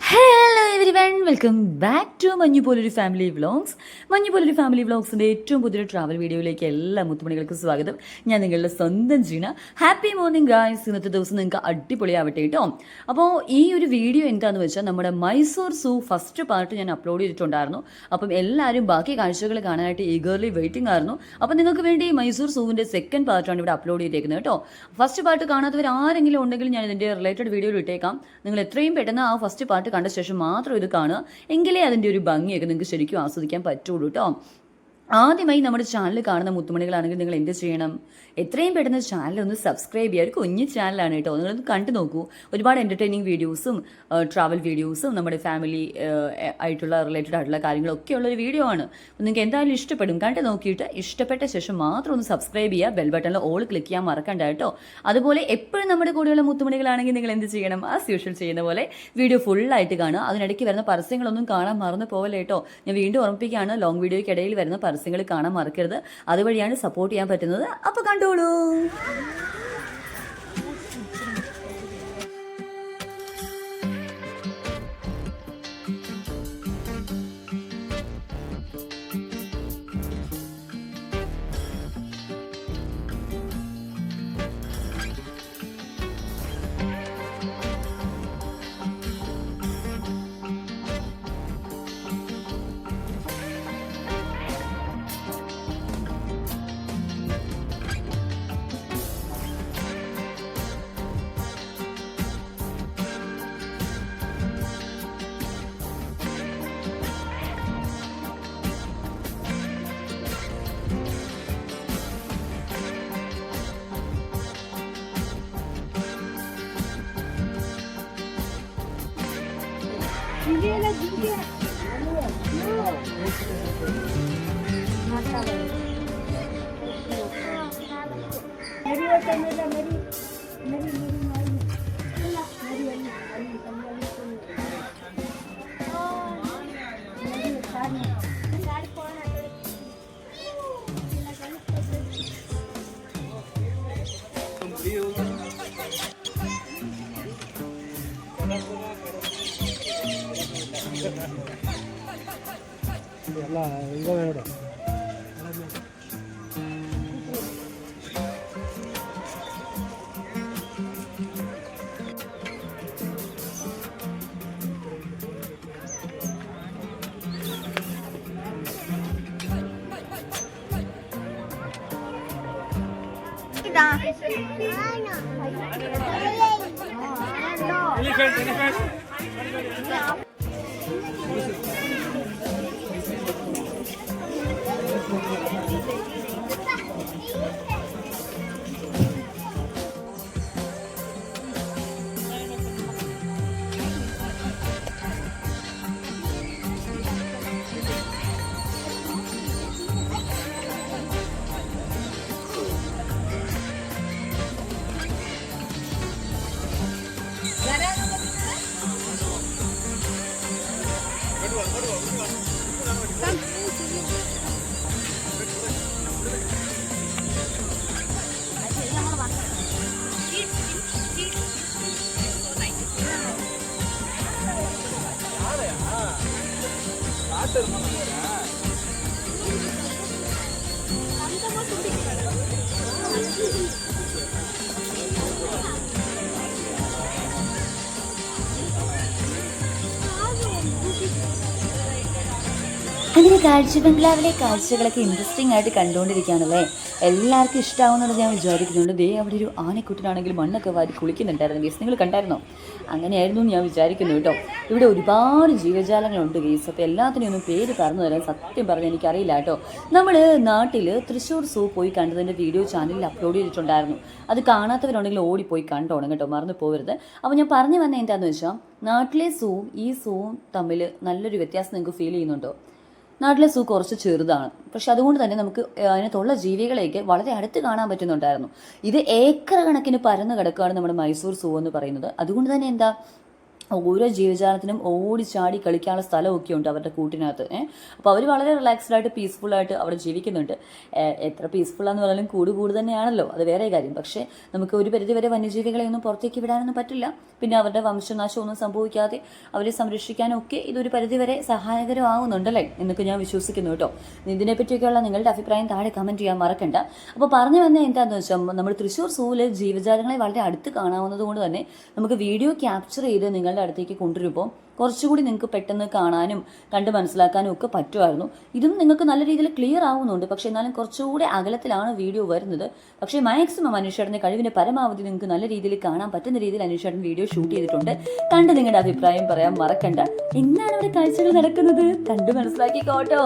Hello everyone, welcome back to മഞ്ഞുപോലൊരു family vlogs. മഞ്ഞുപോലൊരു ഫാമിലി വ്ളോഗ്സിൻ്റെ ഏറ്റവും പുതിയൊരു ട്രാവൽ വീഡിയോയിലേക്ക് എല്ലാ മുത്തുമണികൾക്കും സ്വാഗതം. ഞാൻ നിങ്ങളുടെ സ്വന്തം ജീന. Happy morning guys. ഇന്നത്തെ ദിവസം നിങ്ങൾക്ക് അടിപൊളിയാവട്ടെ കേട്ടോ. അപ്പോൾ ഈ ഒരു വീഡിയോ എന്താണെന്ന് വെച്ചാൽ നമ്മുടെ മൈസൂർ സൂ ഫസ്റ്റ് പാർട്ട് ഞാൻ അപ്ലോഡ് ചെയ്തിട്ടുണ്ടായിരുന്നു. അപ്പം എല്ലാവരും ബാക്കി കാഴ്ചകൾ കാണാനായിട്ട് ഈഗർലി വെയിറ്റിംഗ് ആയിരുന്നു. അപ്പം നിങ്ങൾക്ക് വേണ്ടി മൈസൂർ സൂവിൻ്റെ സെക്കൻഡ് പാർട്ടാണ് ഇവിടെ അപ്ലോഡ് ചെയ്തേക്കുന്നത് കേട്ടോ. ഫസ്റ്റ് പാർട്ട് കാണാത്തവർ ആരെങ്കിലും ഉണ്ടെങ്കിൽ ഞാൻ ഇതിൻ്റെ റിലേറ്റഡ് വീഡിയോയിൽ ഇട്ടേക്കാം. നിങ്ങൾ എത്രയും പെട്ടെന്ന് ആ ഫസ്റ്റ് പാർട്ട് കണ്ട ശേഷം മാത്രം ഇത് കാണുക, എങ്കിലേ അതിൻ്റെ ഒരു ഭംഗിയൊക്കെ നിങ്ങൾക്ക് ശരിക്കും ആസ്വദിക്കാൻ പറ്റുള്ളൂ കേട്ടോ. ആദ്യമായി നമ്മുടെ ചാനൽ കാണുന്ന മുത്തുമണികളാണെങ്കിൽ നിങ്ങൾ എന്ത് ചെയ്യണം? എത്രയും പെട്ടെന്ന് ചാനൽ ഒന്ന് സബ്സ്ക്രൈബ് ചെയ്യുക. ഒരു കുഞ്ഞു ചാനലാണ് കേട്ടോ, നിങ്ങളൊന്ന് കണ്ടു നോക്കൂ. ഒരുപാട് എൻ്റർടൈനിങ് വീഡിയോസും ട്രാവൽ വീഡിയോസും നമ്മുടെ ഫാമിലി ആയിട്ടുള്ള റിലേറ്റഡ് ആയിട്ടുള്ള കാര്യങ്ങളൊക്കെ ഉള്ളൊരു വീഡിയോ ആണ്. നിങ്ങൾക്ക് എന്തായാലും ഇഷ്ടപ്പെടും. കണ്ടു നോക്കിയിട്ട് ഇഷ്ടപ്പെട്ട ശേഷം മാത്രം ഒന്ന് സബ്സ്ക്രൈബ് ചെയ്യുക. ബെൽ ബട്ടണിൽ ഓൾ ക്ലിക്ക് ചെയ്യാൻ മറക്കണ്ട കേട്ടോ. അതുപോലെ എപ്പോഴും നമ്മുടെ കൂടെയുള്ള മുത്തുമണികളാണെങ്കിൽ നിങ്ങൾ എന്ത് ചെയ്യണം? ആസ് യൂഷ്വൽ ചെയ്യുന്ന പോലെ വീഡിയോ ഫുള്ളായിട്ട് കാണുക. അതിനിടയ്ക്ക് വരുന്ന പരസ്യങ്ങളൊന്നും കാണാൻ മറന്നു പോകല്ലേ കേട്ടോ. ഞാൻ വീണ്ടും ഓർമ്മിപ്പിക്കുകയാണ്, ലോങ് വീഡിയോയ്ക്കിടയിൽ വരുന്ന പരസ്യങ്ങൾ കാണാൻ മറക്കരുത്. അതുവഴിയാണ് സപ്പോർട്ട് ചെയ്യാൻ പറ്റുന്നത്. അപ്പോൾ കണ്ടോളൂ. ಎಲ್ಲ ಹಿಂಗೆ ನೋಡು. അങ്ങനെ കാഴ്ച ബംഗ്ലാവിലെ കാഴ്ചകളൊക്കെ ഇൻട്രസ്റ്റിംഗ് ആയിട്ട് കണ്ടുകൊണ്ടിരിക്കുകയാണല്ലേ. എല്ലാവർക്കും ഇഷ്ടമാവുമെന്നുള്ളത് ഞാൻ വിചാരിക്കുന്നുണ്ട്. ദേ അവിടെ ഒരു ആനക്കുട്ടനാണെങ്കിൽ മണ്ണൊക്കെ വാരി കുളിക്കുന്നുണ്ടായിരുന്നു ഗേസ്. നിങ്ങൾ കണ്ടായിരുന്നോ? അങ്ങനെയായിരുന്നു ഞാൻ വിചാരിക്കുന്നു കേട്ടോ. ഇവിടെ ഒരുപാട് ജീവജാലങ്ങളുണ്ട് ഗേസ്. അപ്പോൾ എല്ലാത്തിനും ഒന്നും പേര് പറഞ്ഞു തരാൻ സത്യം പറഞ്ഞാൽ എനിക്കറിയില്ല കേട്ടോ. നമ്മൾ നാട്ടിൽ തൃശ്ശൂർ സൂ പോയി കണ്ടതിൻ്റെ വീഡിയോ ചാനലിൽ അപ്ലോഡ് ചെയ്തിട്ടുണ്ടായിരുന്നു. അത് കാണാത്തവരുണ്ടെങ്കിൽ ഓടിപ്പോയി കണ്ടോണം കേട്ടോ, മറന്നു പോകരുത്. അപ്പോൾ ഞാൻ പറഞ്ഞു വന്നത് എന്താണെന്ന് വെച്ചാൽ, നാട്ടിലെ സൂവും ഈ സൂവും തമ്മിൽ നല്ലൊരു വ്യത്യാസം നിങ്ങൾക്ക് ഫീൽ ചെയ്യുന്നുണ്ടോ? നാട്ടിലെ സൂ കുറച്ച് ചെറുതാണ്, പക്ഷെ അതുകൊണ്ട് തന്നെ നമുക്ക് അതിനകത്തുള്ള ജീവികളെയൊക്കെ വളരെ അടുത്ത് കാണാൻ പറ്റുന്നുണ്ടായിരുന്നു. ഇത് ഏക്കർ കണക്കിന് പരന്ന് കിടക്കുകയാണ് നമ്മുടെ മൈസൂർ സൂ എന്ന് പറയുന്നത്. അതുകൊണ്ട് തന്നെ എന്താ, ഓരോ ജീവജാലത്തിനും ഓടിച്ചാടി കളിക്കാനുള്ള സ്ഥലമൊക്കെ ഉണ്ട് അവരുടെ കൂട്ടിനകത്ത്. അപ്പോൾ അവർ വളരെ റിലാക്സ്ഡ് ആയിട്ട് പീസ്ഫുള്ളായിട്ട് അവിടെ ജീവിക്കുന്നുണ്ട്. എത്ര പീസ്ഫുള്ളാന്ന് പറഞ്ഞാലും കൂട് തന്നെയാണല്ലോ, അത് വേറെ കാര്യം. പക്ഷേ നമുക്ക് ഒരു പരിധിവരെ വന്യജീവികളെ ഒന്നും പുറത്തേക്ക് വിടാനൊന്നും പറ്റില്ല. പിന്നെ അവരുടെ വംശനാശം ഒന്നും സംഭവിക്കാതെ അവരെ സംരക്ഷിക്കാനൊക്കെ ഇതൊരു പരിധിവരെ സഹായകരമാവുന്നുണ്ടല്ലേ എന്നൊക്കെ ഞാൻ വിശ്വസിക്കുന്നു കേട്ടോ. ഇതിനെപ്പറ്റിയൊക്കെയുള്ള നിങ്ങളുടെ അഭിപ്രായം താഴെ കമൻറ്റ് ചെയ്യാൻ മറക്കണ്ട. അപ്പോൾ പറഞ്ഞു വന്നത് എന്താണെന്ന് വെച്ചാൽ, നമ്മൾ തൃശ്ശൂർ സൂവിൽ ജീവജാലങ്ങളെ വളരെ അടുത്ത് കാണാവുന്നത് കൊണ്ട് തന്നെ നമുക്ക് വീഡിയോ ക്യാപ്ചർ ചെയ്ത് നിങ്ങളുടെ അടുത്തേക്ക് കൊണ്ടുവരുമ്പോൾ കുറച്ചുകൂടി നിങ്ങൾക്ക് പെട്ടെന്ന് കാണാനും കണ്ട് മനസ്സിലാക്കാനും ഒക്കെ പറ്റുമായിരുന്നു. ഇതും നിങ്ങൾക്ക് നല്ല രീതിയിൽ ക്ലിയർ ആവുന്നുണ്ട്. പക്ഷേ എന്നാലും കുറച്ചുകൂടി അകലത്തിലാണ് വീഡിയോ വരുന്നത്. പക്ഷേ മാക്സിമം അനുഷേട്ടൻ്റെ കഴിവിൻ്റെ പരമാവധി നിങ്ങൾക്ക് നല്ല രീതിയിൽ കാണാൻ പറ്റുന്ന രീതിയിൽ അനുഷേട്ടൻ വീഡിയോ ഷൂട്ട് ചെയ്തിട്ടുണ്ട്. കണ്ട് നിങ്ങളുടെ അഭിപ്രായം പറയാൻ മറക്കണ്ട. എന്താണ് അവിടെ കാഴ്ചകൾ നടക്കുന്നത് കണ്ട് മനസ്സിലാക്കിക്കോട്ടോ.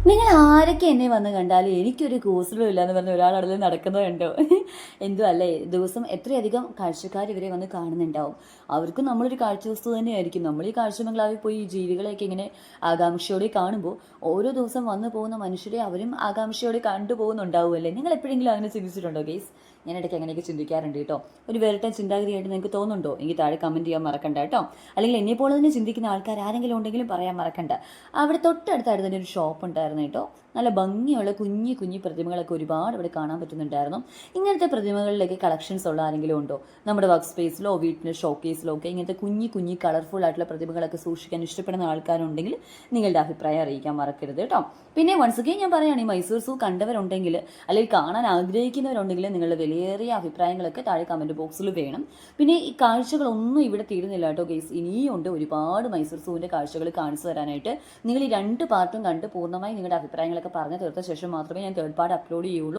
നിങ്ങൾ ആരൊക്കെ എന്നെ വന്ന് കണ്ടാലും എനിക്കൊരു കൂസലും ഇല്ലയെന്ന് പറഞ്ഞ ഒരാൾ അവിടെ നടക്കുന്നത് കണ്ടോ? എന്തോ അല്ലേ, ദിവസം എത്രയധികം കാഴ്ചക്കാർ ഇവരെ വന്ന് കാണുന്നുണ്ടാവും. അവർക്കും നമ്മളൊരു കാഴ്ച വസ്തു തന്നെയായിരിക്കും. നമ്മൾ ഈ കാഴ്ച ബംഗ്ലാവിൽ പോയി ഈ ജീവികളെയൊക്കെ ഇങ്ങനെ ആകാംക്ഷയോടെ കാണുമ്പോൾ ഓരോ ദിവസം വന്നു പോകുന്ന മനുഷ്യരെ അവരും ആകാംക്ഷയോടെ കണ്ടുപോകുന്നുണ്ടാവുമല്ലേ? നിങ്ങൾ എപ്പോഴെങ്കിലും അങ്ങനെ ചിന്തിച്ചിട്ടുണ്ടോ ഗൈസ്? ഞാൻ ഇടയ്ക്ക് അങ്ങനെയൊക്കെ ചിന്തിക്കാറുണ്ട് കേട്ടോ. ഒരു വേറിട്ട ചിന്താഗതിയായിട്ട് നിങ്ങൾക്ക് തോന്നുന്നുണ്ടോ? എനിക്ക് താഴെ കമൻറ്റ് ചെയ്യാൻ മറക്കണ്ട കേട്ടോ. അല്ലെങ്കിൽ എന്നെപ്പോലെ തന്നെ ചിന്തിക്കുന്ന ആൾക്കാർ ആരെങ്കിലും ഉണ്ടെങ്കിലും പറയാൻ മറക്കണ്ട. അവിടെ തൊട്ടടുത്തായിട്ട് തന്നെ ഒരു ഷോപ്പ് ഉണ്ടായിരുന്നു കേട്ടോ. നല്ല ഭംഗിയുള്ള കുഞ്ഞു കുഞ്ഞു പ്രതിമകളൊക്കെ ഒരുപാട് ഇവിടെ കാണാൻ പറ്റുന്നുണ്ടായിരുന്നു. ഇങ്ങനത്തെ പ്രതിമകളിലേക്ക് കളക്ഷൻസ് ഉള്ള ആരെങ്കിലും ഉണ്ടോ? നമ്മുടെ വർക്ക് സ്പേസിലോ വീട്ടിലെ ഷോക്കേസിലോ ഒക്കെ ഇങ്ങനത്തെ കുഞ്ഞു കുഞ്ഞു കളർഫുൾ ആയിട്ടുള്ള പ്രതിമകളൊക്കെ സൂക്ഷിക്കാൻ ഇഷ്ടപ്പെടുന്ന ആൾക്കാരുണ്ടെങ്കിൽ നിങ്ങളുടെ അഭിപ്രായം അറിയിക്കാൻ മറക്കരുത് കേട്ടോ. പിന്നെ വൺസ് അഗെയിൻ ഞാൻ പറയുകയാണ്, ഈ മൈസൂർ സൂ കണ്ടവരുണ്ടെങ്കിൽ അല്ലെങ്കിൽ കാണാൻ ആഗ്രഹിക്കുന്നവരുണ്ടെങ്കിൽ നിങ്ങളുടെ വിലയേറിയ അഭിപ്രായങ്ങളൊക്കെ താഴെ കമൻറ്റ് ബോക്സിൽ വേണം. പിന്നെ ഈ കാഴ്ചകളൊന്നും ഇവിടെ തീരുന്നില്ല കേട്ടോ ഗൈസ്. ഇനിയുണ്ട് ഒരുപാട് മൈസൂർ സൂവിൻ്റെ കാഴ്ചകൾ കാണിച്ചു തരാനായിട്ട്. നിങ്ങൾ ഈ 2 പാർട്ടും കണ്ട് പൂർണ്ണമായി നിങ്ങളുടെ അഭിപ്രായങ്ങളൊക്കെ പറഞ്ഞു തീർത്ത ശേഷം മാത്രമേ ഞാൻ തേർഡ് പാർട്ട് അപ്ലോഡ് ചെയ്യുള്ളൂ.